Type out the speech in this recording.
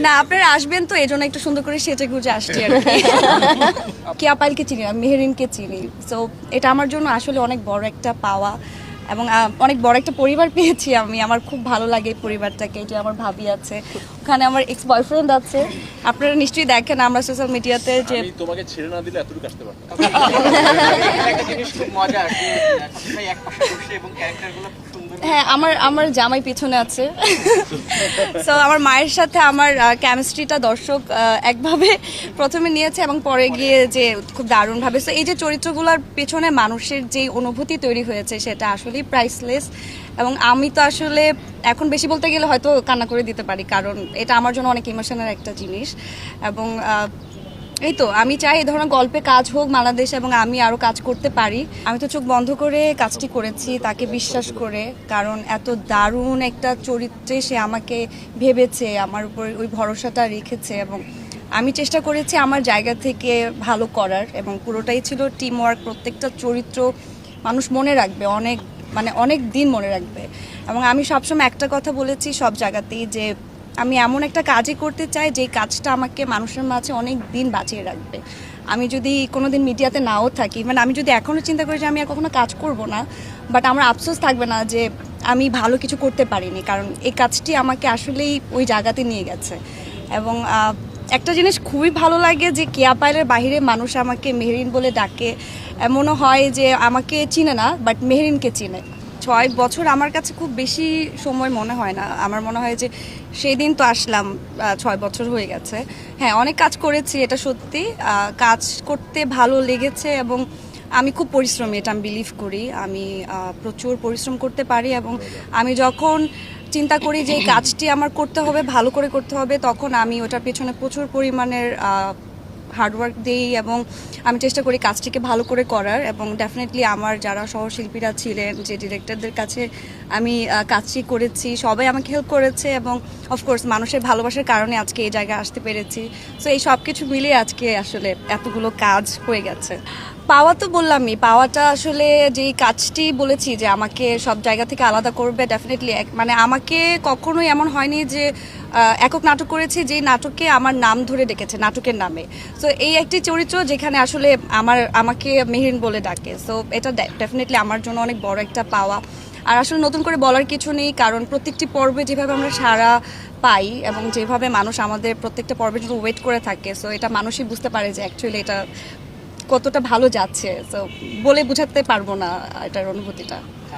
না আপনারা আসবেন তো এই জন্য একটু সুন্দর করে সেজে গুজে আসছি আর কি। কেয়া পায়েলকে চিনি না, মেহেরিনকে চিনি। সো এটা আমার জন্য আসলে অনেক বড় একটা পাওয়া এবং অনেক বড় একটা পরিবার পেয়েছি আমি। আমার খুব ভালো লাগে এই পরিবারটাকে, যে আমার ভাবি আছে, ওখানে আমার এক্স বয়ফ্রেন্ড আছে। আপনারা নিশ্চয়ই দেখেন আমরা সোশ্যাল মিডিয়াতে যে আমি তোমাকে ছেড়ে না দিলে এতটুকু আসতে পারতাম। একটা জিনিস খুব মজার যে সবসময় এক পাশে বসে এবং ক্যারেক্টারগুলো খুব সুন্দর। হ্যাঁ আমার জামাই পিছনে আছে। সো আমার মায়ের সাথে আমার কেমিস্ট্রিটা দর্শক একভাবে প্রথমে নিয়েছে এবং পরে গিয়ে যে খুব দারুণভাবে। সো এই যে চরিত্রগুলোর পেছনে মানুষের যে অনুভূতি তৈরি হয়েছে সেটা আসলেই প্রাইসলেস। এবং আমি তো আসলে এখন বেশি বলতে গেলে হয়তো কান্না করে দিতে পারি, কারণ এটা আমার জন্য অনেক ইমোশনাল একটা জিনিস। এবং এই তো আমি চাই এই ধরনের গল্পে কাজ হোক বাংলাদেশে এবং আমি আরও কাজ করতে পারি। আমি তো চোখ বন্ধ করে কাজটি করেছি তাকে বিশ্বাস করে, কারণ এত দারুণ একটা চরিত্রে সে আমাকে ভেবেছে, আমার উপর ওই ভরসাটা রেখেছে এবং আমি চেষ্টা করেছি আমার জায়গা থেকে ভালো করার এবং পুরোটাই ছিল টিম ওয়ার্ক। প্রত্যেকটা চরিত্র মানুষ মনে রাখবে অনেক দিন মনে রাখবে। এবং আমি সবসময় একটা কথা বলেছি সব জায়গাতেই যে আমি এমন একটা কাজই করতে চাই যে কাজটা আমাকে মানুষের মাঝে অনেক দিন বাঁচিয়ে রাখবে। আমি যদি কোনোদিন মিডিয়াতে নাও থাকি, মানে আমি যদি এখনও চিন্তা করি যে আমি আর কখনো কাজ করব না, বাট আমার আফসোস থাকবে না যে আমি ভালো কিছু করতে পারিনি, কারণ এই কাজটি আমাকে আসলেই ওই জায়গাতে নিয়ে গেছে। এবং একটা জিনিস খুবই ভালো লাগে যে কেয়া পায়েলের বাহিরে মানুষ আমাকে মেহেরিন বলে ডাকে। এমনও হয় যে আমাকে চিনে না বাট মেহেরিনকে চিনে। 6 বছর আমার কাছে খুব বেশি সময় মনে হয় না, আমার মনে হয় যে সেই দিন তো আসলাম, 6 বছর হয়ে গেছে। হ্যাঁ অনেক কাজ করেছি, এটা সত্যি। কাজ করতে ভালো লেগেছে এবং আমি খুব পরিশ্রমী, এটা আমি বিলিভ করি। আমি প্রচুর পরিশ্রম করতে পারি এবং আমি যখন চিন্তা করি যে এই কাজটি আমার করতে হবে, ভালো করে করতে হবে, তখন আমি ওটার পেছনে প্রচুর পরিমাণের হার্ডওয়ার্ক দিই এবং আমি চেষ্টা করি কাজটিকে ভালো করে করার। এবং ডেফিনেটলি আমার যারা সহশিল্পীরা ছিলেন, যে ডিরেক্টরদের কাছে আমি কাজটি করেছি, সবাই আমাকে হেল্প করেছে এবং অফকোর্স মানুষের ভালোবাসার কারণে আজকে এই জায়গায় আসতে পেরেছি। সো এই সব কিছু মিলিয়ে আজকে আসলে এতগুলো কাজ হয়ে গেছে। পাওয়া তো বললামই, পাওয়াটা আসলে যেই কাজটি বলেছি যে আমাকে সব জায়গা থেকে আলাদা করবে, ডেফিনেটলি মানে আমাকে কখনোই এমন হয়নি যে একক নাটক করেছি যে নাটকে আমার নাম ধরে ডেকেছে নাটকের নামে। সো এই একটি চরিত্র যেখানে আসলে আমাকে মেহেরিন বলে ডাকে। সো এটা ডেফিনেটলি আমার জন্য অনেক বড় একটা পাওয়া। আর আসলে নতুন করে বলার কিছু নেই, কারণ প্রত্যেকটি পর্বে যেভাবে আমরা সাড়া পাই এবং যেভাবে মানুষ আমাদের প্রত্যেকটা পর্বের জন্য ওয়েট করে থাকে, সো এটা মানুষই বুঝতে পারে যে অ্যাকচুয়ালি এটা কতটা ভালো যাচ্ছে। সো বলে বোঝাতে পারবো না এটার অনুভূতিটা।